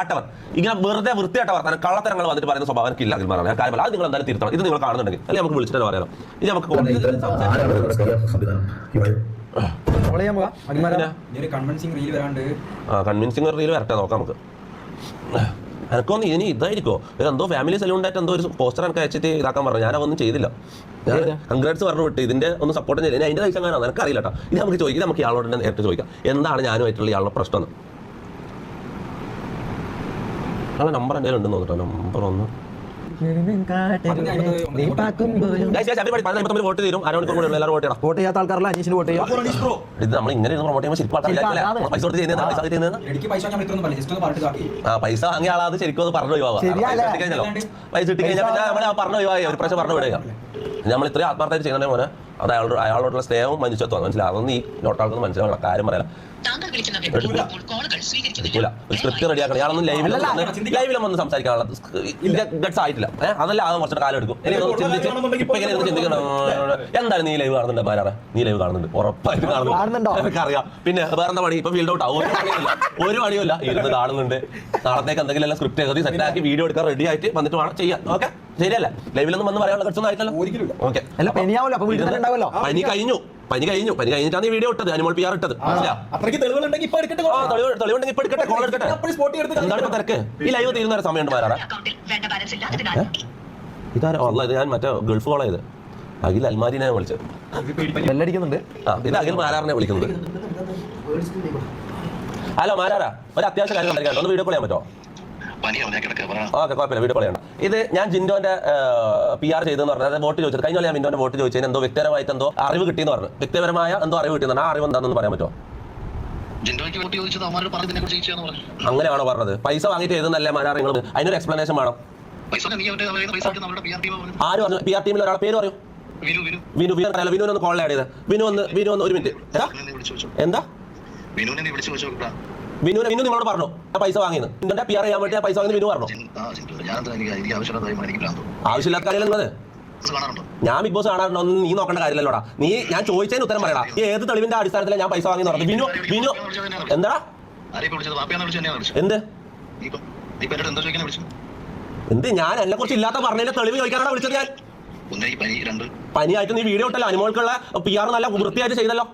ആട്ടവർ ഇങ്ങനെ വെറുതെ വൃത്തിയായിട്ട് വർത്താനം കള്ളത്തരങ്ങൾ വന്നിട്ട് പറയുന്ന സ്വഭാവം എനിക്കില്ല അതിൽ പറയാൻ കാര്യമല്ല. അത് നിങ്ങൾ എന്തായാലും തിരുത്തണം. ഇത് നിങ്ങൾ കാണുന്നുണ്ടെങ്കിൽ അല്ലെങ്കിൽ നമുക്ക് വിളിച്ചിട്ട് പറയാം. ഇത് നമുക്ക് കൺവിൻസിംഗ് റീൽ വരട്ടെ നോക്കാം നമുക്ക്. എനിക്കൊന്ന് ഇനി ഇതായിരിക്കോ എന്തോ ഫാമിലി സലൂണ്ടായിട്ട് എന്തോ ഒരു പോസ്റ്റർ എനിക്ക് അയച്ചിട്ട് ഇതാക്കാൻ പറഞ്ഞു. ഞാനതൊന്നും ചെയ്തില്ല. ഞാൻ കൺഗ്രാറ്റ്സ് പറഞ്ഞു വിട്ട് ഇതിന്റെ ഒന്ന് സപ്പോർട്ട് ചെയ്തില്ല. അതിന്റെ കഴിച്ചാൽ കാണാൻ എനിക്കറിയില്ല കേട്ടോ. ഇത് നമുക്ക് ചോദിക്കാം, നമുക്ക് ഇയാളോട് നേരിട്ട് ചോദിക്കാം എന്താണ് ഞാനുമായിട്ടുള്ള ഇയാളുടെ പ്രശ്നം. ഇയാളുടെ നമ്പർ എന്തെങ്കിലും ഉണ്ടെന്ന് നോക്കട്ടോ. നമ്പർ ഒന്ന് വോട്ട് തരും. അരമണിക്കൂർ കൂടെ എല്ലാവരും വോട്ട് ചെയ്യണം. വോട്ട് ചെയ്യാത്ത ആൾക്കാരല്ല അനീഷിന് വോട്ട് ചെയ്യാം. ഇത് നമ്മൾ ഇങ്ങനെ പ്രൊമോട്ട് ചെയ്യുമ്പോൾ ശരിക്കും പൈസ കൊടുത്ത് ചെയ്യുന്നത് പൈസ വാങ്ങിയ ആളാത് ശരിക്കും അത് പറഞ്ഞു ഒഴിവാകുക. പൈസ കിട്ടി കഴിഞ്ഞാൽ നമ്മൾ പറഞ്ഞു ഒഴിവായി ഒരു പ്രാവശ്യം പറഞ്ഞു വിടുക. നമ്മൾ ഇത്രയും ആത്മാർത്ഥമായിട്ട് ചെയ്യുന്നതിനെ പോലെ അത് അയാളോടുള്ള സ്നേഹവും മനുഷ്യത്വം മനസ്സിലാവും. അതൊന്നും ഈ നോട്ടാൾക്കൊന്നും മനസ്സിലാവുന്ന കാര്യം പറയാം. സ്ക്രിപ്റ്റ് റെഡിയാക്കണം. ഇയാളൊന്നും ലൈവിലും വന്ന് സംസാരിക്കാനുള്ള ഗട്സ് ആയിട്ടില്ല. അതല്ല അത് കുറച്ചുകൂടെ കാലം എടുക്കും. ചിന്തിക്കണം എന്താണ് നീ ലൈവ് കാണുന്നുണ്ട് മാരാറെ? നീ ലൈവ് കാണുന്നുണ്ട്, ഉറപ്പായിട്ട് കാണുന്നുണ്ടോ? എനിക്കറിയാം. പിന്നെ വേറെന്താ പണി? ഇപ്പൊ ഫീൽഡ് ഔട്ട് ആവും. ഒരു പണിയുമില്ല, ഇരുന്ന് കാണുന്നുണ്ട്. നാളത്തേക്ക് എന്തെങ്കിലും സ്ക്രിപ്റ്റ് എഴുതി സെറ്റാക്കി വീഡിയോ എടുക്കാൻ റെഡി ആയിട്ട് വന്നിട്ട് വേണം ചെയ്യാൻ. ഓക്കെ ശരിയല്ലേ? ലൈവിലൊന്നും വന്ന് പറയാനുള്ള ഗട്സ് ഒന്നും ആയിട്ടല്ലോ. ഓക്കെ പനി കഴിഞ്ഞു. പനി കഴിഞ്ഞിട്ടാണ് ഈ വീഡിയോ ഇട്ടത്. അനിമോൾ PR ഇട്ടത്. തെളിവുണ്ടെങ്കിൽ ഇപ്പൊ എടുക്കട്ടെ. കോൾ എടുക്കട്ടെ. എന്താണ് ഇപ്പൊ തിരക്ക്? ഈ ലൈവ് തീരുന്ന ഒരു സമയമുണ്ട് മാറാ. ഇതാരോ അല്ല, ഇത് ഞാൻ മറ്റേ ഗൾഫ് കോൾ ചെയ്ത് അഖിൽ അൽമാരിനെ വിളിച്ചത്. ബെല്ലടിക്കുന്നുണ്ട്. ഇത് അഖിൽ മാരാറിനെ വിളിക്കുന്നത്. ഹലോ മാരാറാ, ഒരു അത്യാവശ്യ കാര്യം സംസാരിക്കാൻ ഒന്ന് വീഡിയോ കോൾ ചെയ്യാൻ പറ്റുമോ? ഓക്കെ കുഴപ്പമില്ല, വീഡിയോ കോൾ ചെയ്യണം. ഇത് ഞാൻ ജിൻഡോന്റെ PR ചെയ്തെന്ന് പറഞ്ഞത് വോട്ട് ചോദിച്ചത്. കഴിഞ്ഞ ഞാൻ ജിൻഡോന്റെ വോട്ട് ചോദിച്ചതിന് എന്തോ വ്യക്തിപരമായിട്ട് എന്തോ അറിവ് കിട്ടിയെന്ന് പറഞ്ഞു. വ്യക്തിപരമായ എന്തോ അറിവ് കിട്ടിയെന്ന്. ആ അറിവ് എന്താണെന്ന് പറയാൻ പറ്റുമോ? അങ്ങനെയാണോ പറഞ്ഞത്? പൈസ വാങ്ങിയിട്ട് ചെയ്തെന്നല്ലേ മാരാർ? നിങ്ങൾ അതിനൊരു എക്സ്പ്ലനേഷൻ വേണം. ആര് പറഞ്ഞു? PR ടീമിൽ ഒരാളെ പേര് പറയൂ. വിനുവിനൊന്ന് കോൾ ആഡ് ചെയ്ത്. വിനു ഒന്ന് ഒരു മിനിറ്റ്. എന്താ വിനു നിങ്ങളോട് പറഞ്ഞു പൈസ വാങ്ങിയത്? നിങ്ങളുടെ PR ചെയ്യാൻ വേണ്ടി പൈസ വാങ്ങി വിനു പറഞ്ഞു. ആവശ്യമില്ലാത്ത കാര്യങ്ങൾ ഞാൻ ബിഗ് ബോസ് കാണാറുണ്ടോ? നീ നോക്കേണ്ട കാര്യമല്ലോടാ. ഞാൻ ചോദിച്ചതിന് ഉത്തരം പറയടാ. ഏത് തെളിവിന്റെ അടിസ്ഥാനത്തിലാണ് ഞാൻ പൈസ വാങ്ങി പറഞ്ഞു? വിനു എന്താ എന്ത് ഞാൻ എന്നെ കുറിച്ച് ഇല്ലാത്ത പറഞ്ഞതിന്റെ തെളിവ് ചോദിക്കാനാണ് വിളിച്ചത്. ഞാൻ പനിയായിട്ട് നീ വീഡിയോ ഇട്ടല്ലോ. അനിമോൾക്കുള്ള PR നല്ല വൃത്തിയായിട്ട് ചെയ്തല്ലോ.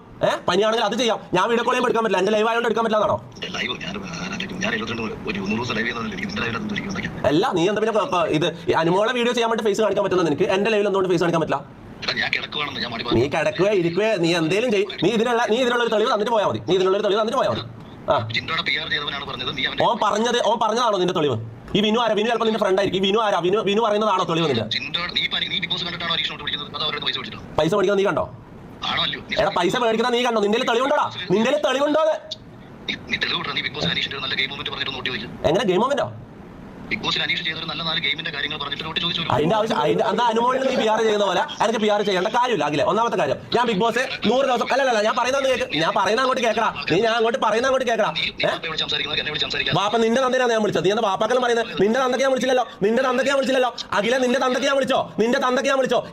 പനിയാണെങ്കിൽ അത് ചെയ്യാം. ഞാൻ വീഡിയോ കോൾ എടുക്കാൻ പറ്റില്ല. എന്റെ ലൈവ് ആയതുകൊണ്ട് എടുക്കാൻ പറ്റില്ലാന്നാണോ? അല്ല, നീ എന്താ പിന്നെ ഇത് അനിമോളെ വീഡിയോ ചെയ്യാൻ വേണ്ടി ഫേസ് കാണിക്കാൻ പറ്റുന്നത് നിനക്ക്? എന്റെ ലൈവിൽ എന്തുകൊണ്ട് ഫേസ് കാണിക്കാൻ പറ്റില്ല? നീ കിടക്കുക ഇരിക്കുക നീ എന്തെങ്കിലും ചെയ്യും. നീ ഇതിനുള്ള ഒരു തെളിവ് തന്നിട്ട് പോയാൽ മതി. ഓൻ പറഞ്ഞതാണോ നിന്റെ തെളിവ്? ഈ വിനു ആരാ? വിനു ചിലപ്പോൾ നിന്റെ ഫ്രണ്ട് ആയിരിക്കും. വിനു ആരാ? വിനു പറയുന്നതാണോ തെളിവ്? നിന്റെ പൈസ മേടിക്കുന്നത് നീ കണ്ടോ? എടാ പൈസ മേടിക്കുന്ന നീ കണ്ടോ? നിന്റെ തെളിവുണ്ടോടാ? നിന്റെ തെളിവുണ്ടോ? എങ്ങനെ ഗെയിം മൊമെന്റോ? അതിന്റെ ആവശ്യം അനുമോളിൽ നീ PR ചെയ്യുന്ന പോലെ എനിക്ക് PR ചെയ്യേണ്ട കാര്യമില്ല. അഖിലെ, ഒന്നാമത്തെ കാര്യം, ഞാൻ ബിഗ് ബോസ് 100 ദിവസം അല്ലല്ല ഞാൻ പറയുന്നത് കേൾക്ക്. ഞാൻ പറയുന്ന അങ്ങോട്ട് കേൾക്കടാ. ഞാൻ പറയുന്ന അങ്ങോട്ട് കേൾക്കടാ. വാപ്പ നിന്റെ തന്തയാണ് ഞാൻ വിളിച്ചത്. നീ എന്താ വാപ്പാക്കെല്ലാം പറയുന്നത്? നിന്റെ തന്തയ്ക്ക് ഞാൻ വിളിച്ചില്ലല്ലോ. അഖിലെ, നിന്റെ തന്തയ്ക്ക് ഞാൻ വിളിച്ചോ?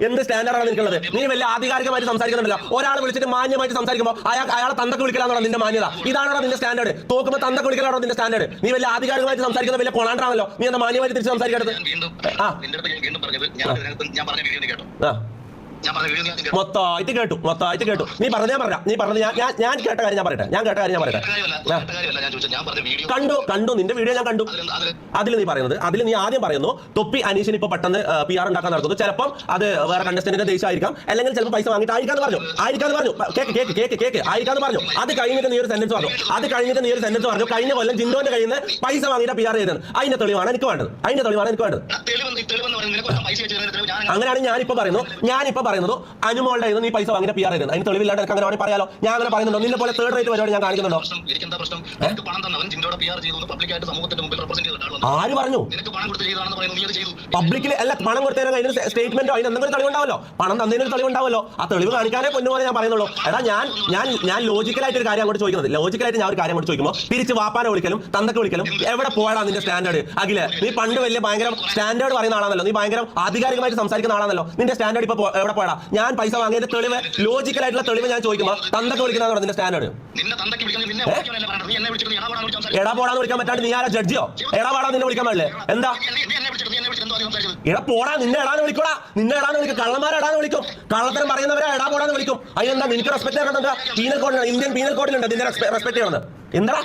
എന്ത് സ്റ്റാൻഡേർഡാണ് നിൽക്കുന്നത്? നീ വലിയ ആധികാരികമായിട്ട് സംസാരിക്കുന്നുണ്ടല്ലോ. ഒരാൾ വിളിച്ചിട്ട് മാന്യമായിട്ട് സംസാരിക്കുമ്പോൾ അയാളെ തന്തക്ക് വിളിക്കലാണോ നിന്റെ മാന്യത? ഇതാണോ നിന്റെ സ്റ്റാൻഡേർഡ്? തോക്കുമ്പോൾ തന്തക്ക് വിളിക്കലാണോ നിന്റെ സ്റ്റാൻഡേർഡ്? നീ വലിയ ആധികാരികമായിട്ട് സംസാരിക്കുന്ന വലിയ കൊളാണ്ടാണല്ലോ. നീ എന്താ മാന്യമായിട്ട് തിരിച്ച് സംസാരിക്കരുത്? മൊത്തമായിട്ട് കേട്ടു. നീ പറഞ്ഞ ഞാൻ കേട്ട കാര്യം ഞാൻ പറയട്ടെ. കണ്ടു നിന്റെ വീഡിയോ ഞാൻ കണ്ടു. അതിൽ നീ ആദ്യം പറയുന്നു തൊപ്പി അനീഷിന് ഇപ്പൊ പെട്ടെന്ന് PR ഉണ്ടാക്കാൻ നടത്തുന്നു. ചിലപ്പം അത് വേറെ കണ്ടസ്റ്റന്റിന്റെ ദേഷ്യമായിരിക്കാം, അല്ലെങ്കിൽ ചിലപ്പോൾ പൈസ വാങ്ങിയിട്ട് ആയിരിക്കാന്ന് പറഞ്ഞു. കേക്ക് ആയിരിക്കാന്ന് പറഞ്ഞു. അത് കഴിഞ്ഞിട്ട് നീ ഒരു സെന്റൻസ് പറഞ്ഞു. കഴിഞ്ഞ കൊല്ലം ജിൻഡോന്റെ കയ്യിൽ നിന്ന് പൈസ വാങ്ങിയിട്ട് PR ചെയ്തത്. അതിന്റെ തെളിവാണ് എനിക്ക് വേണ്ടത്. അങ്ങനെയാണ് ഞാനിപ്പോ പറയുന്നത് അനുമോളുടെ നീ പൈസ വാങ്ങിയിട്ട് PR ചെയ്തത്. അതിന് തെളിവില്ലാണ്ട് എനിക്ക് അങ്ങനെ പറയാലോ. ഞാൻ അങ്ങനെ പറയുന്നുണ്ടോ? നിന്നെ പോലെ തേർഡ് റേറ്റ് പരിപാടി ഞാൻ കാണിക്കുന്നുണ്ടോ? ആര് പറഞ്ഞു? പബ്ലിക്കിൽ അല്ല, പണം കൊടുത്തതിന് അതിന് സ്റ്റേറ്റ്മെന്റോ അതിന് എന്തെങ്കിലും തെളിവുണ്ടാവല്ലോ. പണം തന്നതിനൊരു തെളിവുണ്ടാവല്ലോ. ആ തെളിവ് കാണിക്കാനേ പൊന്നുപോലെ ഞാൻ പറയുന്നുള്ളൂ. എടാ ഞാൻ ലോജിക്കലായിട്ട് ഒരു കാര്യം അങ്ങോട്ട് ചോദിക്കുന്നത്. ഞാൻ ഒരു കാര്യം അങ്ങോട്ട് ചോദിക്കുമ്പോൾ തിരിച്ച് വാപ്പാനെ വിളിക്കലും തന്തക്ക് വിളിക്കലും എവിടെ പോയാടാ നിന്റെ സ്റ്റാൻഡേർഡ്? അഖിലെ, നീ പണ്ട് വലിയ ഭയങ്കര സ്റ്റാൻഡേർഡ് പറയുന്ന ആളാണല്ലോ. നീ ഭയങ്കര ആധികാരികമായിട്ട് സംസാരിക്കുന്ന ആളാണല്ലോ. നിന്റെ സ്റ്റാൻഡേർഡ് ഇപ്പൊ എവിടെ ഉറപ്പാടാ. ഞാൻ പൈസ വാങ്ങിയതിന്റെ തെളിവ്, ലോജിക്കലായിട്ടുള്ള തെളിവ് ഞാൻ ചോദിക്കുമ്പോൾ തന്തക്ക് വിളിക്കുന്നതാണ് നിന്റെ സ്റ്റാൻഡേർഡ്. എടാ പോടാന്ന് വിളിക്കാൻ പറ്റാണ്ട് നീ ആരാ ജഡ്ജിയോ? എടാ പോടാ നിന്നെ വിളിക്കാൻ പാടില്ലേ? എന്താ എടാ പോടാ, നിന്നെ എടാന്ന് വിളിക്കൂടാ, നിന്നെ എടാന്ന് വിളിക്കും. കള്ളന്മാരെ എടാന്ന് വിളിക്കും, കള്ളത്തരം പറയുന്നവരെ എടാ പോടാന്ന് വിളിക്കും. അതിനെന്താ നിനക്ക് റെസ്പെക്ട് ചെയ്യണം? പീനൽ കോഡിലുണ്ട്, ഇന്ത്യൻ പീനൽ കോഡിലുണ്ട് നിന്നെ റെസ്പെക്ട് ചെയ്യണം. എന്താ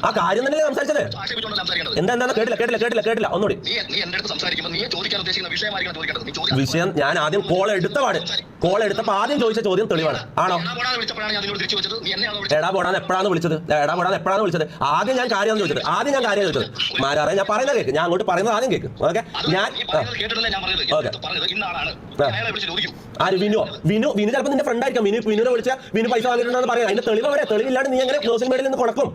ആ കാര്യം തന്നെ സംസാരിച്ചത്? എന്താ കേട്ടില്ല ഒന്നുകൂടി. വിഷയം ഞാൻ ആദ്യം കോൾ എടുത്തപ്പോ ആദ്യം ചോദിച്ച ചോദ്യം തെളിവാണ്. ആണോ? എടാ പോടാന്ന് എപ്പോഴാണ് വിളിച്ചത്? ആദ്യം ഞാൻ കാര്യം ചോദിച്ചത്. മാരാറെ ഞാൻ പറയുന്നത് കേക്ക്, ഞാൻ അങ്ങോട്ട് പറയുന്നത് ആദ്യം കേക്ക്. ഓക്കെ, ഞാൻ ആര്? വിനു ചിലപ്പോൾ നിന്റെ ഫ്രണ്ട് ആയിരിക്കും. വിനുവിനെ വിളിച്ച വിനു പൈസ വാങ്ങിയിട്ടുണ്ടെന്ന് പറയാം. അതിന്റെ തെളിവില്ലാണ്ട് നീ എങ്ങനെ സോഷ്യൽ മീഡിയയിൽ നിന്ന് കൊടുക്കും?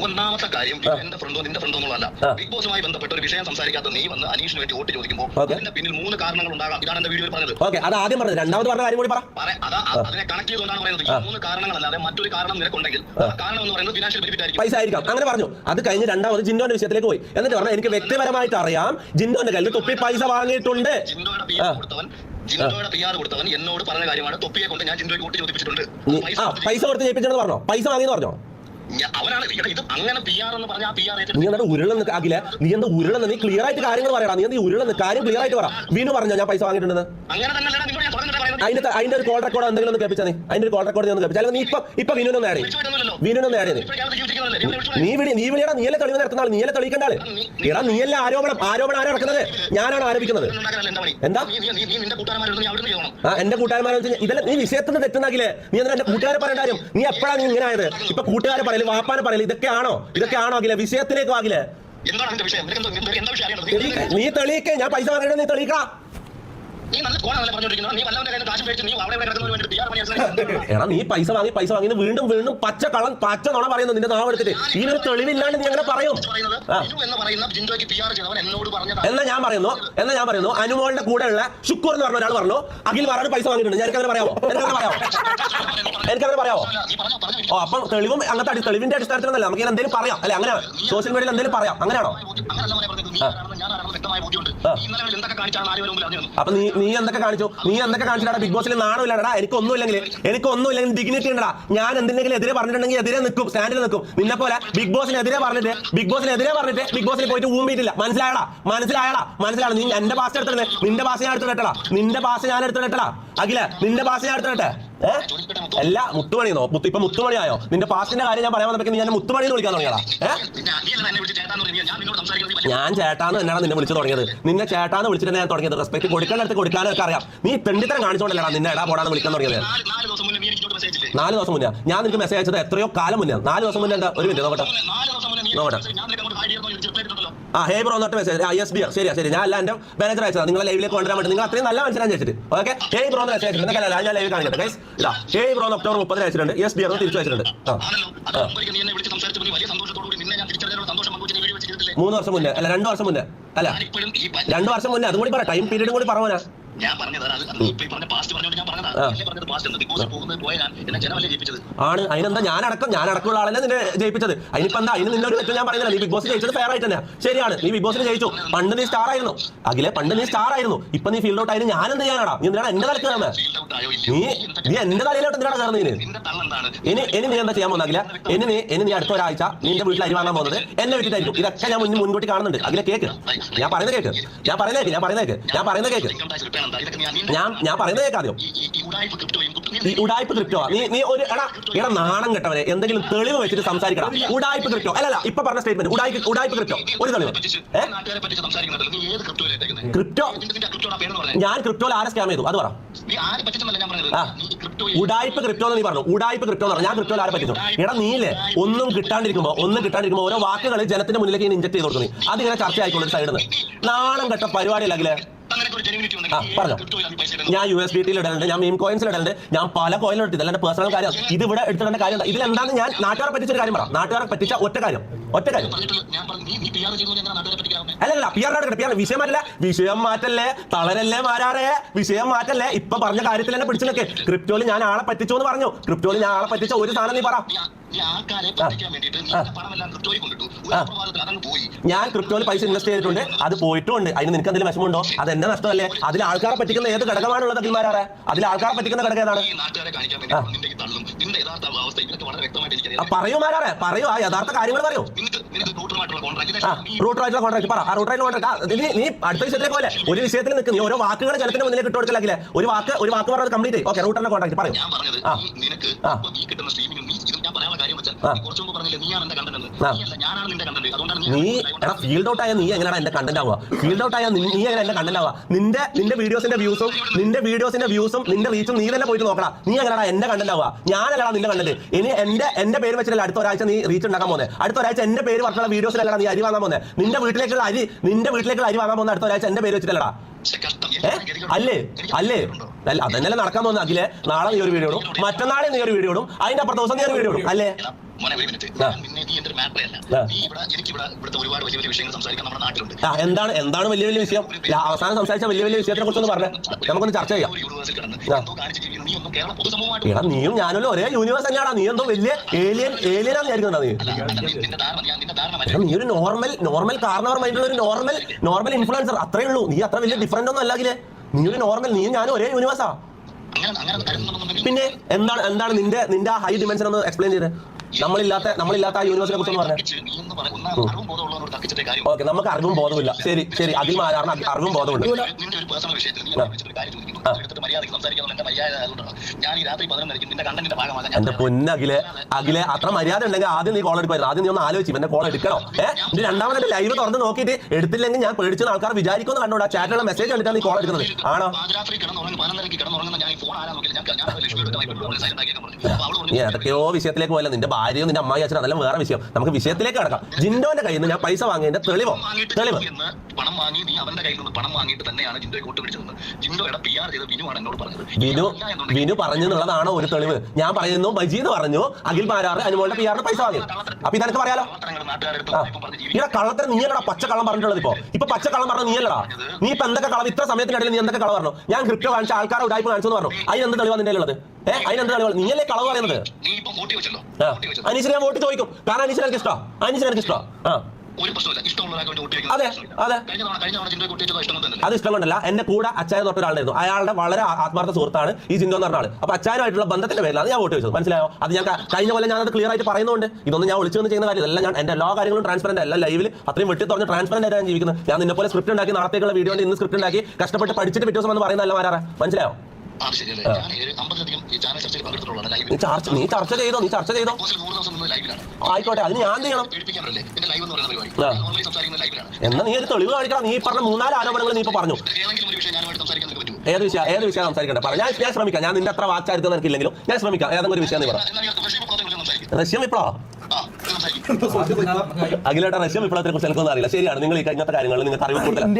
ഒന്നാമത്തെ കാര്യം, എന്റെ ഫ്രണ്ടോ നിന്റെ ഫ്രണ്ടോ എന്നുള്ളതല്ല. ബിഗ് ബോസുമായി ബന്ധപ്പെട്ട ഒരു വിഷയം സംസാരിക്കാത്ത നീ വന്ന് അനീഷിന് വേണ്ടി വോട്ട് ചോദിക്കുമ്പോൾ അതിന്റെ പിന്നിൽ 3 കാരണങ്ങൾ ഉണ്ടാകാം. ഇതാണ് എന്റെ വീഡിയോയിൽ പറഞ്ഞത്. ഓക്കെ, അത് ആദ്യം പറഞ്ഞത്. രണ്ടാമത് പറഞ്ഞ കാര്യം കൂടി പറ. അതിനെ കണക്ട് ചെയ്തുകൊണ്ടാണ് പറയുന്നത്. 3 കാരണങ്ങളല്ലാതെ മറ്റൊരു കാരണം നിനക്കുണ്ടെങ്കിൽ കാരണം എന്ന് പറയുന്നത് ഫിനാൻഷ്യൽ ബെനിഫിറ്റ് ആയിരിക്കും, പൈസ ആയിരിക്കാം. അങ്ങനെ പറഞ്ഞു. അത് കഴിഞ്ഞ് രണ്ടാമത് ജിൻഡോന്റെ വിഷയത്തിലേക്ക് പോയി. എന്നിട്ട് പറഞ്ഞാൽ എനിക്ക് വ്യക്തിപരമായിട്ട് അറിയാം ജിൻഡോന്റെ കയ്യിൽ തൊപ്പി പൈസ വാങ്ങിയിട്ടുണ്ട്. ജിൻഡോയുടെ PR കൊടുത്തവൻ എന്നോട് പറഞ്ഞ കാര്യമാണ്. തൊപ്പിയെ കൊണ്ട് ഞാൻ ജിൻഡോയ്ക്ക് വോട്ട് ചോദിപ്പിച്ചിട്ടുണ്ട്. പൈസ കൊടുത്ത് ജയിപ്പിച്ചെന്ന് പറഞ്ഞോ? പൈസ വാങ്ങിയെന്ന് പറഞ്ഞോ? അവനാണ് ഇത് അങ്ങനെ PR എന്ന് പറഞ്ഞാൽ നീ എന്താ ഉരുളെന്ന് ആകില്ല? നീ എന്താ ഉരുളെന്ന്? നീ ക്ലിയർ ആയിട്ട് കാര്യങ്ങൾ പറയണം. നീ എന്താ ഉരുളെന്ന് കാര്യം ക്ലിയർ ആയിട്ട് പറ. വീണു പറഞ്ഞോ ഞാൻ പൈസ വാങ്ങിയിട്ടുണ്ടെന്ന്? അതിന്റെ ഒരു കോൾ റെക്കോർഡ് എന്തെങ്കിലും ഒന്ന് കേൾപ്പിച്ചാ? അതിന്റെ ഒരു കോൾ റെക്കോർഡ് ഒന്ന് കേൾപ്പിച്ചാൽ നീ ഇപ്പൊ വിനുനൊന്ന് ആഡ് നീ വിളിയടാ. നീയല്ലേ തെളിവ് നടത്തുന്ന ആൾ, നീയല്ലേ തെളിയിക്കേണ്ട ആള്. എടാ നീയല്ലേ ആരോപണം ആരാ ഇറക്കുന്നത്? ഞാനാണ് ആരോപിക്കുന്നത്. എന്താ എന്റെ കൂട്ടുകാരന്മാരെ ഇതെല്ലാം നീ വിഷയത്തിന് തെറ്റുന്നാക്കില്ലേ? നീ എന്താ എന്റെ കൂട്ടുകാരെ പറയേണ്ട കാര്യം? നീ എപ്പോഴാണ് നീ ഇങ്ങനെ ആയത്? ഇപ്പൊ കൂട്ടുകാരെ പറയല്, വാപ്പാനെ പറയല്, ഇതൊക്കെയാണോ ആകില്ല? വിഷയത്തിലേക്ക് ആകില്ലേ? നീ തെളിയിക്കേ. ഞാൻ പൈസ വാങ്ങിയിട്ട് നീ തെളിയിക്കണം. എടാ നീ പൈസ വാങ്ങി വീണ്ടും പച്ച നുണ പറയുന്നു. നിന്റെ നാവ് എടുത്തിട്ട് ഇതിനൊരു തെളിവില്ലാണ്ട് നീ അങ്ങനെ പറയും. എന്നാ ഞാൻ പറയുന്നു അനുമോളുടെ കൂടെ ഉള്ള ശുക്കൂർ എന്ന് പറഞ്ഞ ഒരാൾ പറഞ്ഞു അഖിൽ വാറാണ് പൈസ വാങ്ങിയിട്ടുണ്ട്. എനിക്കങ്ങനെ പറയാമോ? ഓ അപ്പം തെളിവും അങ്ങനത്തെ തെളിവിന്റെ അടിസ്ഥാനത്തിലല്ല നമുക്ക് എന്തെങ്കിലും പറയാം അല്ലെ? അങ്ങനെ സോഷ്യൽ മീഡിയയിൽ എന്തെങ്കിലും പറയാം, അങ്ങനെയാണോ? അപ്പൊ നീ എന്തൊക്കെ കാണിച്ചിട്ടാ ബിഗ് ബോസിൽ? നാണമില്ലടാ. എനിക്കൊന്നുമില്ലെങ്കിൽ ഡിഗ്നിറ്റി ഉണ്ടടാ. ഞാൻ എന്തിനെങ്കിലും എതിരെ പറഞ്ഞിട്ടുണ്ടെങ്കിൽ എതിരെ നിൽക്കും, സ്റ്റാൻഡിൽ നിൽക്കും. നിന്നെ പോലെ ബിഗ് ബോസിനെതിരെ പറഞ്ഞിട്ട് ബിഗ് ബോസിൽ പോയിട്ട് ഊമ്പിയിട്ടില്ല. മനസ്സിലായടാ. നീ എന്റെ ഭാഷ എടുത്തിട്ട് നിന്റെ ഭാഷ ഞാൻ എടുത്തിട്ടാ അഖില, നിന്റെ ഭാഷ ഞാൻ എടുത്തിട്ടെ. അല്ല മുത്തുമണിന്നോ? ഇപ്പൊ മുത്തുമണിയായോ? നിന്റെ പാസ്റ്റിന്റെ കാര്യം ഞാൻ പറയാൻ വന്നപ്പോ നീ എന്നെ മുത്തുമണി എന്ന് വിളിക്കാൻ തുടങ്ങിയടാ. ഞാൻ ചേട്ടാന്ന് തന്നെയാണ് നിന്നെ വിളിച്ചു തുടങ്ങിയത്. നിന്നെ ചേട്ടാന്ന് വിളിച്ചിട്ട് ഞാൻ തുടങ്ങിയത്. റെസ്പെക്ട് കൊടുക്കാനടുത്ത് കൊടുക്കാനൊക്കെ അറിയാം. നീ തെണ്ടിത്തരം കാണിച്ചോണ്ടല്ലടാ നിന്നെ എടാ പോടാന്ന് വിളിക്കാൻ തുടങ്ങിയത്. 4 ദിവസം മുന്നേ ഞാൻ നിനക്ക് മെസ്സേജ് അയച്ചത് എത്രയോ കാലം മുന്നേ. 4 ദിവസം മുന്നേ എന്താ? ഒരു മിനിറ്റ് നോക്കട്ടെ. ഹേ ബ്രോ എന്നിട്ട് മെസ്സേജ് SB ശരി. ഞാൻ അല്ല എന്റെ മാനേജർ അയച്ചതാ നിങ്ങളെ ലൈവിലേക്ക് കൊണ്ടുവരാൻ വേണ്ടി. നിങ്ങൾ അത്രയും നല്ല മനസ്സിലാൻ ചോദിച്ചിട്ട്. ഓക്കെ, ഹേ ബ്രോ എന്ന് മെസ്സേജ് അയച്ചിട്ടുണ്ട്. ഞാൻ ലൈവ് കാണിക്കട്ടെ ഗൈസ്. ഇതാ ഹേ ബ്രോ ഒക്ടോബർ 30 അയച്ചിട്ടുണ്ട്. SB തിരിച്ചു അയച്ചിട്ടുണ്ട്. 3 വർഷം മുന്നേ അല്ല 2 വർഷം മുന്നേ അല്ല 2 വർഷം മുന്നേ. അതും കൂടി പറ, ടൈം പീരീഡും കൂടി പറഞ്ഞാ. ആണ് അതിനെന്താ? ഞാനടക്കമുള്ള ആളല്ലേ നിന്നെ ജയിപ്പിച്ചത്. അതിനിപ്പോ എന്താ? അതിന് നിന്നൊരു തെറ്റ് ഞാൻ പറയുന്നില്ല. നീ ബിഗ് ബോസ് ജയിച്ചത് ഫെയർ ആയിട്ട് തന്നെ ശരിയാണ്. നീ ബിഗ് ബോസിൽ ജയിച്ചു. പണ്ട് നീ സ്റ്റാർ ആയിരുന്നു അഖിലെ, ഇപ്പൊ നീ ഫീൽഡ് ഔട്ട് ആയിരുന്നു. ഞാൻ എന്ത് ചെയ്യാനാടാ? നീ എന്തിനാണ് എന്റെ തലക്ക് കയറുന്നത്? നീ എന്റെ തലയിലോട്ട് എന്തിനാണ് കയറുന്നതിന്? ഇനി നീ എന്താ ചെയ്യാൻ പോകുന്നത് അഖില? ഇനി നീ അടുത്ത ഒരാഴ്ച നിന്റെ വീട്ടിൽ അരി വാങ്ങാൻ പോകുന്നത് എന്നെ വീട്ടിലായിരിക്കും. ഇതൊക്കെ ഞാൻ മുൻകൂട്ടി കാണുന്നുണ്ട് അഖിലെ. കേക്ക് ഞാൻ പറയുന്നത് കേക്ക്. ഞാൻ പറയുന്നത് കേൾക്കാതെയോ? ഈ ഉടായ്പ ക്രിപ്റ്റോ നീ ഒരു എടാ നാണം കെട്ടവരെ എന്തെങ്കിലും തെളിവ് വെച്ചിട്ട് സംസാരിക്കണം. ഉടായ്പ ക്രിപ്റ്റോ അല്ലല്ല ഇപ്പൊ പറഞ്ഞ സ്റ്റേറ്റ്മെന്റ് ഉടായ്പ ക്രിപ്റ്റോ ഒരു തെളിവ്. ക്രിപ്റ്റോ ഞാൻ ക്രിപ്റ്റോയിൽ ആരെ സ്കാം ചെയ്തു അത് പറ. ഉടായ്പ ക്രിപ്റ്റോ എന്ന് നീ പറഞ്ഞു. ഉടായ്പ ക്രിപ്റ്റോ എന്ന് പറഞ്ഞു. ഞാൻ ക്രിപ്റ്റോയിൽ ആരെ പറ്റിച്ചു? എടാ നീല്ലേ ഒന്നും കിട്ടാണ്ടിരിക്കുമ്പോ ഓരോ വാക്കുകൾ ജനത്തിന്റെ മുന്നിലേക്ക് ഇൻജക്ട് ചെയ്ത് കൊടുക്കുന്നു. അതിങ്ങനെ ചർച്ച ആയിക്കോളും സൈഡിൽ നിന്ന്. നാണം കെട്ട പരിപാടിയില്ലെങ്കിലേ പറഞ്ഞോ. ഞാൻ USDT ഇടലുണ്ട്, ഞാൻ മീം കോയിൻസിൽ ഇടലുണ്ട്, ഞാൻ പല കോയിലും ഇതല്ല എന്റെ പേഴ്സണൽ കാര്യം. ഇത് ഇവിടെ എടുത്തിടേണ്ട കാര്യം ഇതിലെന്താണ്? ഞാൻ നാട്ടുകാരെ പറ്റിച്ചൊരു കാര്യം പറ. നാട്ടുകാരെ പറ്റിച്ച ഒറ്റ കാര്യം അല്ലല്ല വിഷയം മാറ്റല്ലേ തളരല്ലേ മാരാറേ, വിഷയം മാറ്റല്ലേ. ഇപ്പൊ പറഞ്ഞ കാര്യത്തിൽ എന്നെ പിടിച്ചു നിൽക്കേ. ക്രിപ്റ്റോയിൽ ഞാൻ ആളെ പറ്റിച്ചു എന്ന് പറഞ്ഞു. ക്രിപ്റ്റോയിൽ ഞാൻ ആളെ പറ്റിച്ച ഒരു സാധനം നീ പറ. ഈ ആൾക്കാരെ പറ്റിക്കാൻ വേണ്ടിയിട്ട് നീ പണമെല്ലാം ക്രിപ്റ്റോയിൽ കൊണ്ടിട്ടു. ഒരു പ്രഭാതത്തിൽ അതങ്ങ് പോയി. ഞാൻ ക്രിപ്റ്റോയിൽ പൈസ ഇൻവെസ്റ്റ് ചെയ്തിട്ടുണ്ട്, അത് പോയിട്ടുണ്ട്. അതിന് നിനക്ക് എന്തെങ്കിലും വിഷമമുണ്ടോ? അത് എന്റെ നഷ്ടമല്ലേ? അതിൽ ആൾക്കാരെ പറ്റിക്കുന്ന ഏത് ഘടകമാണുള്ളത് അഖിൽമാരാറെ? അതിൽ ആൾക്കാരെ പറ്റിക്കുന്ന ഘടകം ഏതാണ്? ഈ നാട്ടുകാരെ കാണിക്കാൻ വേണ്ടി നിന്റെ ഈ തള്ളും നിന്റെ യഥാർത്ഥ അവസ്ഥ ഇവർക്ക് വളരെ വ്യക്തമായിട്ട് എനിക്കറിയാം. പറയൂ മാരാറെ, പറയൂ, ആ യഥാർത്ഥ കാര്യങ്ങൾ പറയൂ. റൂട്ടറുമായിട്ടുള്ള കോൺട്രാക്ട് പറ. ആ റൂട്ടറായിട്ടുള്ള കോൺട്രാക്ട് നീ അടുത്ത വിഷയത്തിലേക്ക് പോലെ ഒരു വിഷയത്തിൽ നിൽക്കും. നീ ഓരോ വാക്കുകൾ ജനത്തിന്റെ മുന്നിലേക്ക് ഇട്ട് കൊടുക്കലാക്കില്ലേ? ഒരു വാക്ക് പറഞ്ഞത് കംപ്ലീറ്റ്. ഓക്കെ, റൂട്ടറിന്റെ കോൺട്രാക്ട് പറയൂ. ഞാൻ പറഞ്ഞത് നിനക്ക് ഈ കിട്ടുന്ന സ്ട്രീമിനും നീ ഇത് ഞാൻ പറയാനുള്ള കാര്യം വെച്ചാൽ കുറച്ചു മുമ്പ് പറഞ്ഞില്ലേ നീയാണ് എന്റെ കണ്ടന്റ് എന്ന്. നീയല്ല, ഞാനാണ് നിന്റെ കണ്ടന്റ്. അതുകൊണ്ടാണ് നീ എടാ ഫീൽഡ് ഔട്ട് ആയ നീ എങ്ങനെയാണ് എന്റെ കണ്ടന്റ് ആവുക? ഫീൽഡ് ഔട്ട് ആയ നീ എങ്ങനെ എന്റെ കണ്ടന്റ് ആവുക? നിന്റെ വീഡിയോസിന്റെ വ്യൂസും നിന്റെ റീച്ചും നീ തന്നെ പോയിട്ട് നോക്കണം. നീ എങ്ങനെയാണ് എന്റെ കണ്ടന്റ് ആവുക? ഞാനല്ലടാ നിന്റെ കണ്ടന്റ്. ഇനി എന്റെ പേര് വെച്ചിട്ടല്ല അടുത്ത ഒരാഴ്ച നീ റീച്ച് ഉണ്ടാക്കാൻ പോകുന്നത്. അടുത്ത ഒരാഴ്ച എന്റെ പേര് പറഞ്ഞുള്ള വീഡിയോസിലല്ല നീ അരി വാങ്ങാൻ പോകുന്നത്. നിന്റെ വീട്ടിലേക്കുള്ള അരി വാങ്ങാൻ പോകുന്ന അടുത്ത ഒരാഴ്ച എന്റെ പേര് വെച്ചിട്ടല്ലടാ. അല്ലേ അതന്നെല്ലാം നടക്കാൻ പോകുന്ന അഖിലെ. നാളെ നീ ഒരു വീഡിയോ ഇടും, മറ്റന്നാളെ നീ ഒരു വീഡിയോ ഇടും, അതിന്റെ അപ്പുറത്തെ ദിവസം നീ ഒരു വീഡിയോ ഇടും. അല്ലേ എന്താണ് വലിയ വിഷയം? അവസാനം സംസാരിച്ച വലിയ വിഷയത്തിനെ കുറിച്ചൊന്ന് പറഞ്ഞേ, നമുക്കൊന്ന് ചർച്ച ചെയ്യാം. എടാ നീയും ഞാനല്ലോ ഒരേ യൂണിവേഴ്സ് തന്നെയാടാ. നീ എന്തോ വലിയ ഏലിയനാന്ന് വിചാരിക്കുന്നതാ നീ? നീ ഒരു നോർമൽ കാരണവർ മൈൻഡുള്ള ഒരു നോർമൽ ഇൻഫ്ലുവൻസർ, അത്രേ ഉള്ളൂ. നീ അത്ര വലിയ ഡിഫറൻറ്റ് ഒന്നും അല്ലാകില്ലേ? നീ ഒരു നോർമൽ, നീയും ഞാനും ഒരേ യൂണിവേഴ്സാ. പിന്നെ എന്താണ് നിന്റെ ആ ഹൈ ഡിമെൻഷൻ ഒന്ന് എക്സ്പ്ലെയിൻ ചെയ്തേ. നമ്മളില്ലാത്ത ആ യൂണിവേഴ്സിനെ കുറിച്ച് പറഞ്ഞു. ഓക്കെ, നമുക്ക് അറിവും ബോധമില്ല. ശരി അഖിൽമാരാറിന് അറിവും ബോധമുണ്ട്. എന്റെ പൊന്നഖിലെ അത്ര മര്യാദ ഉണ്ടെങ്കിൽ ആദ്യം നീ കോൾ എടുക്കുമായിരുന്നു. ആദ്യം നീ ഒന്ന് ആലോചിച്ചു എന്റെ കോൾ എടുക്കണോ? ഇത് രണ്ടാമത്തെ ലൈവ് തുറന്ന് നോക്കിയിട്ട് എടുത്തില്ലെങ്കിൽ ഞാൻ പേടിച്ചെന്ന് ആൾക്കാർ വിചാരിക്കുമെന്ന് കണ്ടോടാ. ചാറ്റിലുള്ള മെസ്സേജ് കണ്ടിട്ടാണ് നീ കോൾ എടുക്കുന്നത്. ആണോ? നീ ഏതൊക്കെയോ വിഷയത്തിലേക്ക് പോയല്ലോ. നിന്റെ ഭാര്യയും നിന്റെ അമ്മായി അച്ഛനും അതെല്ലാം വേറെ വിഷയം. നമുക്ക് വിഷയത്തിലേക്ക് കിടക്കാം. ജിൻഡോന്റെ കയ്യിൽ നിന്ന് ഞാൻ പൈസ വാങ്ങിയതിന്റെ തെളിവ് പണം വാങ്ങി നീ അവന്റെ കയ്യിൽ നിന്ന് പണം വാങ്ങിയിട്ട് തന്നെയാണ് ജിൻഡോയെ കൂട്ട് പിടിച്ചത്. ജിൻഡോയുടെ PR ചെയ്ത് വിനുവാണ് എന്നോട് പറഞ്ഞത്. വിനു പറഞ്ഞു എന്നുള്ളതാണോ ഒരു തെളിവ്? ഞാൻ പറയുന്നു മജീദ് പറഞ്ഞു അഖിൽമാരാറ് അനുമോളുടെ PR പൈസ വാങ്ങി. അപ്പൊ ഇതെനിക്ക് പറയാലോ. ഇവിടെ കള്ളത്തിന് നീയല്ലടാ പച്ചക്കള്ളം പറഞ്ഞിട്ടുള്ളത്. ഇപ്പൊ പച്ചക്കള്ളം പറഞ്ഞ നീയല്ലടാ. നീ ഇപ്പൊ എന്തൊക്കെ കള്ളം ഇത്ര സമയത്തിനിടയിൽ നീ എന്തൊക്കെ കളവ് പറഞ്ഞു? ഞാൻ ക്രിപ്റ്റോ കാണിച്ച ആൾക്കാരെ ഉടായ്പ കാണിച്ചു എന്ന് പറഞ്ഞു. അതിനെന്ത് തെളിവാ നിന്റെ ഉള്ളത്? അതിനെന്ത് തെളിവാ? നീയല്ലേ കളവ് പറയുന്നത്? അനീഷിനെ ഞാൻ വോട്ട് ചോദിക്കും. കാരണം അനീഷിനെ എനിക്ക് ഇഷ്ടമാണ്. അതെ അത് ഇഷ്ടം കൊണ്ടല്ല. എന്റെ കൂടെ അച്ചായ തൊട്ട ഒരാളായിരുന്നു. അയാളുടെ വളരെ ആത്മാർത്ഥ സുഹൃത്താണ് ഈ ജിൻഡോ എന്ന് പറഞ്ഞ ആള്. അപ്പൊ അച്ചായനായിട്ടുള്ള ബന്ധത്തിന്റെ പേരിലാണ് ഞാൻ വോട്ട് ചോദിച്ചത്. മനസ്സിലായോ? അത് ഞാൻ കഴിഞ്ഞ പോലെ ഞാനത് ക്ലിയർ ആയിട്ട് പറയുന്നുണ്ട്. ഇതൊന്നും ഞാൻ ഒളിച്ചു ചെയ്യുന്ന കാര്യം അല്ല. ഞാൻ എന്റെ എല്ലാ കാര്യങ്ങളും ട്രാൻസ്പെറന്റ് അല്ല. ലൈവിൽ അത്രയും വെട്ടി തുറന്ന് ട്രാൻസ്പെറന്റ് ആയിട്ട് ഞാൻ ജീവിക്കുന്നത്. ഞാൻ നിന്നെ പോലെ സ്ക്രിപ്റ്റ് ഉണ്ടാക്കി നാളത്തേക്കുള്ള വീഡിയോ ഇന്ന് സ്ക്രിപ്റ്റ് ഉണ്ടാക്കി കഷ്ടപ്പെട്ട് പഠിച്ചിട്ട് പിറ്റേ ദിവസം എന്ന് പറയുന്നതല്ല മാരാറെ. മനസ്സിലായോ? നീ ചർച്ച ചെയ്തോ ആയിക്കോട്ടെ. അതിന് ഞാൻ ചെയ്യണം. എന്നാ നീ ഒരു തെളിവ് കാണിക്കണം. നീ പറഞ്ഞ 3-4 ആരോപണങ്ങൾ നീ ഇപ്പൊ പറഞ്ഞു. ഏത് വിഷയം സംസാരിക്കട്ടെ? ഞാൻ ശ്രമിക്കാം. ഞാൻ നിന്റെ അത്ര വാച്ചാരിത്വം എനിക്കില്ലെങ്കിലും ഞാൻ ശ്രമിക്കാം. ഏതെങ്കിലും ഒരു വിഷയം നീ പറ. റഷ്യ വിപ്ലവം അഖിലേട്ട റഷ്യ വിപ്ലവത്തെ കുറിച്ച് എനിക്കൊന്നും അറിയില്ല. ശരിയാണ്, നിങ്ങൾ ഇങ്ങനത്തെ കാര്യങ്ങൾ നിങ്ങൾക്ക് അറിവ് കൂടുതലാണ്.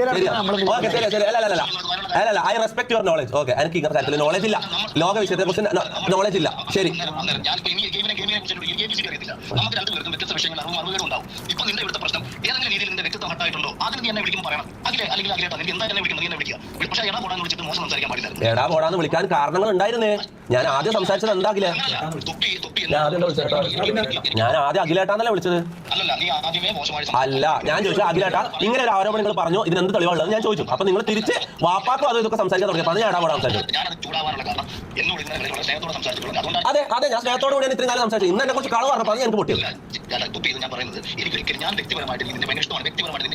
അല്ല I respect your knowledge. Okay, എനിക്ക് ഇങ്ങനത്തെ കാര്യത്തിൽ നോളജ് ഇല്ല. ലോക വിഷയത്തെ കുറിച്ച് നോളജ് ഇല്ല. ശരി, നമുക്ക് രണ്ടുപേർക്കും വ്യത്യസ്ത വിഷയങ്ങൾ അറിവുകളുണ്ടാവും. ഇപ്പൊ നിന്റെ ഇവിടുത്തെ പ്രശ്നം ഏതെങ്കിലും രീതിയിൽ നിന്റെ വ്യക്തിത്വം ഹട്ടായിട്ടുണ്ടോ? അതിന് നീ എന്നെ വിളിക്കുമ്പോൾ പറയണം. അല്ലെങ്കിൽ അഖിലേട്ടാ എനിക്ക് എന്താ എന്നെ വിളിക്കുന്നത്? നീ എന്നെ വിളിക്കുക. പക്ഷേ എടാ പോടാന്ന് വിളിച്ചിട്ട് മോശം സംസാരിക്കാൻ പാടില്ല. എടാ പോടാന്ന് വിളിക്കാൻ കാരണങ്ങൾ ഉണ്ടായിരുന്നേ. ഞാൻ ആദ്യം സംസാരിച്ചത് എന്താക്കില്ല? ഞാൻ ആദ്യം അഖിലേട്ടാന്നല്ലേ വിളിച്ചത്. അല്ല, ഞാൻ ചോദിച്ചു അഖിലേട്ടാ ഇങ്ങനെ ഒരു ആരോപണങ്ങൾ പറഞ്ഞു, ഇതിനെന്ത് തെളിവുള്ളത് ഞാൻ ചോദിച്ചു. അപ്പൊ നിങ്ങൾ തിരിച്ച് വാപ്പാക്കും അതും ഇതൊക്കെ സംസാരിക്കാൻ തുടങ്ങി. അപ്പൊ ഞാൻ എടാ പോടാ സംസാരിച്ചു. അതെ ഞാൻ സ്നേഹത്തോട് കൂടിയാണ് ഇത്രയും കാലം സംസാരിച്ചു. ഇന്ന് എന്നെ കുറിച്ച് കളവ് പറഞ്ഞപ്പോൾ എനിക്ക് പൊട്ടിയത്. ഞാൻ പറയുന്നത് എനിക്കൊരിക്കലും ഞാൻ വ്യക്തിപരമായിട്ട് നിന്റെ ഇഷ്ടമാണ്. വ്യക്തിപരമായിട്ട്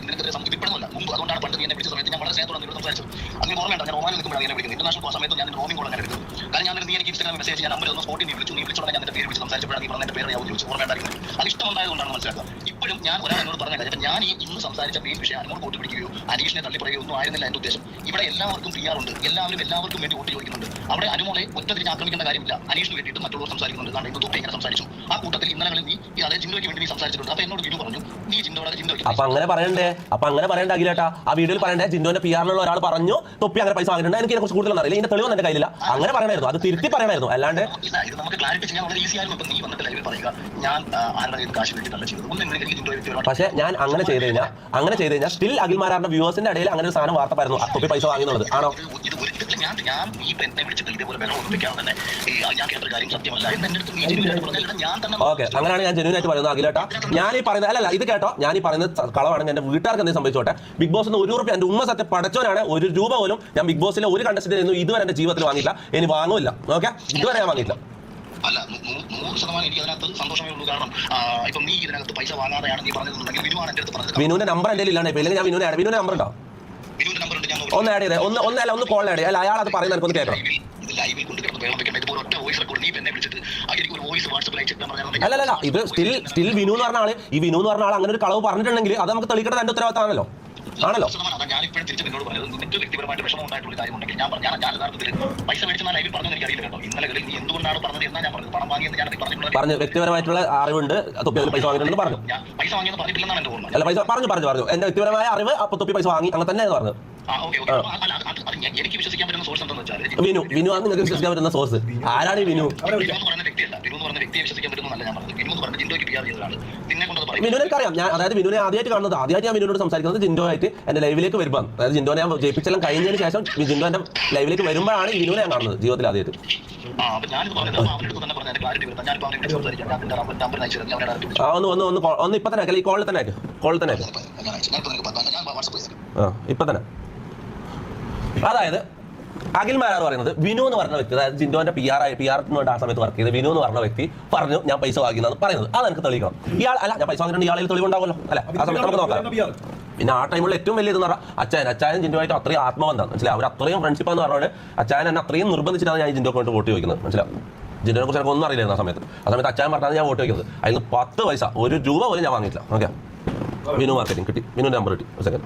വിപ്പെടുന്നില്ല മുമ്പ്. അതുകൊണ്ടാണ് പണ്ട് എന്നെ വിളിച്ച സമയത്ത് ഞാൻ വളരെ സ്നേഹത്തോടെ സംസാരിച്ചു. അതിന് ഓർമ്മയുണ്ട്. ഞാൻ റോമാനിൽ നിൽക്കുമ്പോൾ എന്നെ വിളിക്കുന്നത്. ഇന്റർനാഷണൽ സമയത്ത് ഞാൻ റോമിംഗ് കോൾ എടുക്കുന്നത്. കാരണം ഞാൻ നീ എനിക്ക് ഇൻസ്റ്റാഗ്രാം മെസ്സേജ് ഞാൻ നമ്പർ ഒന്ന് സ്പോട്ടിൽ നീ വിളിച്ചോടെ ഞാൻ എന്റെ പേര് വിളിച്ച് സംസാരിച്ചപ്പോഴാണ് നീ പറഞ്ഞ എന്റെ പേര് ഞാൻ ചോദിച്ചു. ഓർമ്മയുണ്ടായിരുന്നു. അത് ഇഷ്ടമുണ്ടായതുകൊണ്ടാണ് മനസ്സിലാക്കുക. ഇപ്പോഴും ഞാൻ ഒരാളോട് പറഞ്ഞ കാര്യം, ഞാൻ ഈ ഇന്ന് സംസാരിച്ച മെയിൻ വിഷയം അനുമോൾ വോട്ട് പിടിക്കുകയോ അനീഷിനെ തള്ളി പറയുകയോ ഒന്നും ആയിരുന്നില്ല എന്റെ ഉദ്ദേശം. ഇവിടെ എല്ലാവർക്കും PR ഉണ്ട്. എല്ലാവർക്കും വേണ്ടി വോട്ട് ചോദിക്കുന്നുണ്ട്. അവിടെ അനുമോളെ ഒറ്റതിരിച്ച് ആക്രമിക്കേണ്ട കാര്യമില്ല. അനീഷിന് വേണ്ടിയിട്ട് മറ്റുള്ളവർ സംസാരിക്കുന്നുണ്ട്. കാരണം ഇത് തൊട്ട് ഇങ്ങനെ സംസാരിച്ചു. ആ കൂട്ടത്തിൽ ഇന്നലെ നീ അതേ ജിൻഡോയ്ക്ക് വേണ്ടി നീ സംസാരിച്ചിട്ടുണ്ട്. അപ്പൊ എന്നോട് ജിൻഡോ പറഞ്ഞു നീ ജിൻഡോയ്ക്ക് അപ്പൊ അങ്ങനെ പറയണ്ടേ അഖിലേട്ടാ. ആ വീഡിയോയിൽ പറയണ്ടേ ജിൻഡോന്റെ PR-ലുള്ള ഒരാൾ പറഞ്ഞു തൊപ്പി അങ്ങനെ പൈസ വാങ്ങിയിട്ടുണ്ട്. എനിക്ക് ഇതിനെ കുറിച്ച് കൂടുതൽ അറിയില്ല. ഇതിന്റെ തെളിവൊന്നും എന്റെ കയ്യിലില്ല. അങ്ങനെ പറയണമായിരുന്നു. അത് തിരുത്തി പറയണമായിരുന്നു. അല്ലാണ്ട് ഇത് നമുക്ക് ക്ലാരിറ്റി ചെയ്യാൻ വളരെ ഈസി ആയിരുന്നു. നീ വന്നിട്ട് ലൈവിൽ പറയുക ഞാൻ ആരുടെ കാശ് വേണ്ടിയിട്ടല്ല ചെയ്തത്. പക്ഷേ ഞാൻ അങ്ങനെ ചെയ്ത് കഴിഞ്ഞാൽ സ്റ്റിൽ അഖിൽമാരാറിന്റെ വ്യൂവേഴ്സിന്റെ ഇടയിൽ അങ്ങനെ ഒരു സാധനം വാർത്ത പറയുന്നു തൊപ്പി പൈസ വാങ്ങുന്നുള്ളത് ആണോ? ഞാൻ ഈ എന്നെ വിളിച്ചിട്ട് ഇതേപോലെ വെള്ളം ഒപ്പിക്കാൻ തന്നെ ഞാൻ കേട്ട കാര്യം സത്യമല്ല എന്ന് എന്റെ അടുത്ത് നീ പറഞ്ഞാൽ ഞാൻ ഓക്കെ, അങ്ങനെയാണ് ഞാൻ ജെന്യൂൻ ആയിട്ട് പറയുന്നത് അഖിലേട്ടാ. ഞാൻ ഈ പറയുന്നത് അല്ലല്ല, ഇത് കേട്ടോ, ഞാൻ ഈ പറയുന്നത് കളവാണെങ്കിൽ എന്റെ വീട്ടുകാർക്ക് എന്തെങ്കിലും സംഭവിച്ചോട്ടെ. ബിഗ് ബോസ് ₹1 എന്റെ ഉമ്മ സത്യം പടച്ചോനാണ്. ₹1 പോലും ഞാൻ ബിഗ് ബോസിലെ ഒരു കണ്ടസ്റ്റന്റ് ഇതുവരെ എന്റെ ജീവിതത്തിൽ വാങ്ങിയില്ല, ഇനി വാങ്ങൂല്ല. ഓക്കെ, ഇതുവരെ ഞാൻ വാങ്ങിയില്ല. അല്ല 100% എനിക്ക് അതിനകത്ത് സന്തോഷമേ ഉള്ളൂ. കാരണം ഇപ്പം നീ ഇതിനകത്ത് പൈസ വാങ്ങാതെയാണ് നീ പറഞ്ഞിട്ടുണ്ടെങ്കിൽ വിനുവാണ് എന്റെ അടുത്ത് പറഞ്ഞത്. വിനുവിന്റെ നമ്പർ എന്റെ ഇല്ലാണ്ട് ഇല്ലെങ്കിൽ ഞാൻ വിനുവിന്റെ നമ്പർ ഉണ്ടോ വിനുവിന്റെ നമ്പർ ഉണ്ട്, ഞാൻ ഒന്ന് ആഡ് ചെയ്തേ, ഒന്ന് കോൾ ആഡ് ചെയ്യാം. അയാൾ അത് പറയുന്നത് എനിക്കൊന്ന് കേൾക്കണം. ഇത് ലൈവിൽ കൊണ്ടുകിടന്ന് വേണം വെക്കേണ്ട. ഇതുപോലെ ഒറ്റ വോയിസ് റെക്കോർഡ് നീ എന്നെ വിളിച്ചിട്ട് എനിക്ക് ഒരു വോയിസ് വാട്സ്ആപ്പിൽ അയച്ചിട്ട് അല്ലല്ല, ഇത് സ്റ്റിൽ വിനു എന്ന് പറഞ്ഞ ആള്, ഈ വിനു എന്ന് പറഞ്ഞ ആൾ അങ്ങനെ ഒരു കളവ് പറഞ്ഞിട്ടുണ്ടെങ്കിൽ അത് നമുക്ക് തെളിയിക്കേണ്ടത് എന്റെ ഉത്തരവാദിത്തമാണല്ലോ. ആണല്ലോ, ഞാൻ ഇപ്പോഴും തിരിച്ച് നിന്നോട് പറഞ്ഞത് നിനക്ക് വ്യക്തിപരമായിട്ട് വിഷമം ഉണ്ടായിട്ടുള്ള കാര്യമുണ്ടെങ്കിൽ ഞാൻ യഥാർത്ഥത്തിൽ പൈസ മേടിച്ച ലൈവിൽ പറഞ്ഞു എനിക്ക് അറിയില്ല കേട്ടോ. ഇന്നലെ നീ എന്തുകൊണ്ടാണ് പറഞ്ഞത് എന്നാ ഞാൻ പറഞ്ഞത്. പണം വാങ്ങിയെന്ന് ഞാൻ പറഞ്ഞു, വ്യക്തിപരമായിട്ടുള്ള അറിവുണ്ട്, തൊപ്പി പൈസ വാങ്ങിയിട്ടുണ്ടെന്ന് പറഞ്ഞു. ഞാൻ പൈസ വാങ്ങിയെന്ന് പറഞ്ഞിട്ടില്ലെന്നാണ് എന്റെ ഓർമ്മ. അല്ല, പൈസ പറഞ്ഞു എന്റെ വ്യക്തിപരമായ അറിവ്, അപ്പൊ തൊപ്പി പൈസ വാങ്ങി അങ്ങനെ തന്നെ പറഞ്ഞു. എനിക്ക് വിശ്വസിക്കാൻ പറ്റുന്ന സോഴ്സ് എന്താണെന്ന് വെച്ചാൽ വിനു ആണ് നിങ്ങൾക്ക് വിശ്വസിക്കാൻ പറ്റുന്ന സോഴ്സ്. ആരാണ് ഈ വിനു? പറയുന്ന വ്യക്തിയല്ല, വിനു എന്ന് പറഞ്ഞ വ്യക്തിയെ വിശ്വസിക്കാൻ പറ്റുന്നതല്ല ഞാൻ പറഞ്ഞത്. വിനു എന്ന് പറഞ്ഞ ജിൻഡോയ്ക്ക് PR ചെയ്തതാണ്. നിന്നെ കൊണ്ടത് പറയും. വിനുവിനെ എനിക്കറിയാം. ഞാൻ അതായത് വിനുവിനെ ആദ്യമായിട്ട് കാണുന്നത്, ആദ്യമായിട്ട് ഞാൻ വിനുവിനോട് സംസാരിക്കുന്നത് ജിൻഡോ ആയിട്ട് എന്റെ ലൈവിലേക്ക് വരുമ്പോൾ, അതായത് ജിൻഡോനെ ഞാൻ ജയിപ്പിച്ചെല്ലാം കഴിഞ്ഞതിന് ശേഷം ജിൻഡോ എന്റെ ലൈവിലേക്ക് വരുമ്പോഴാണ് ഈ വിനുവിനെ ഞാൻ കാണുന്നത് ജീവിതത്തിൽ ആദ്യമായിട്ട്. ഒന്ന് ഇപ്പൊ തന്നെ ഈ കോളിൽ തന്നെ ഇപ്പൊ തന്നെ. അതായത് അഖിൽ മാരാർ പറയുന്നത് വിനു എന്ന് പറഞ്ഞ വ്യക്തി, അതായത് ജിൻഡോന്റെ PR ആ സമയത്ത് വർക്ക് ചെയ്ത് വിനു എന്ന് പറഞ്ഞ വ്യക്തി പറഞ്ഞു ഞാൻ പൈസ വാങ്ങിയെന്നാണ് പറയുന്നത്. അത് എനിക്ക് തെളിയിക്കണം. ഇയാൾ അല്ല, ഞാൻ പൈസ വാങ്ങിയിട്ട് ഇയാളിൽ തെളിവുണ്ടാവുമല്ലോ അല്ലെ, ആ സമയത്ത് നമുക്ക് നോക്കാം. പിന്നെ ആ ടൈമിൽ ഏറ്റവും വലിയ ഇതെന്ന് പറഞ്ഞാൽ അച്ചായൻ ജിൻഡോയായിട്ട് അത്രയും ആത്മബന്ധമാണ്, മനസ്സിലായി. അവർ അത്രയും ഫ്രണ്ട്ഷിപ്പ് എന്ന് പറഞ്ഞാൽ അച്ചായൻ എന്നെ അത്രയും നിർബന്ധിച്ചിട്ടാണ് ഞാൻ ജിൻഡോ കൊണ്ട് വോട്ട് ചോദിക്കുന്നത്, മനസ്സിലാവും. ജിൻഡോനെ കുറിച്ച് എനിക്ക് ഒന്നും അറിയില്ലായിരുന്നു ആ സമയത്ത് അച്ചായൻ പറഞ്ഞാൽ ഞാൻ വോട്ട് ചോദിക്കുന്നത്. അതിന് 10 പൈസ ₹1 പോലും ഞാൻ വാങ്ങിയിട്ടില്ല. ഓക്കെ, വിനു മാർക്കറ്റിംഗ് കിട്ടി, വിനുവിന്റെ നമ്പർ കിട്ടി. സെക്കൻഡ്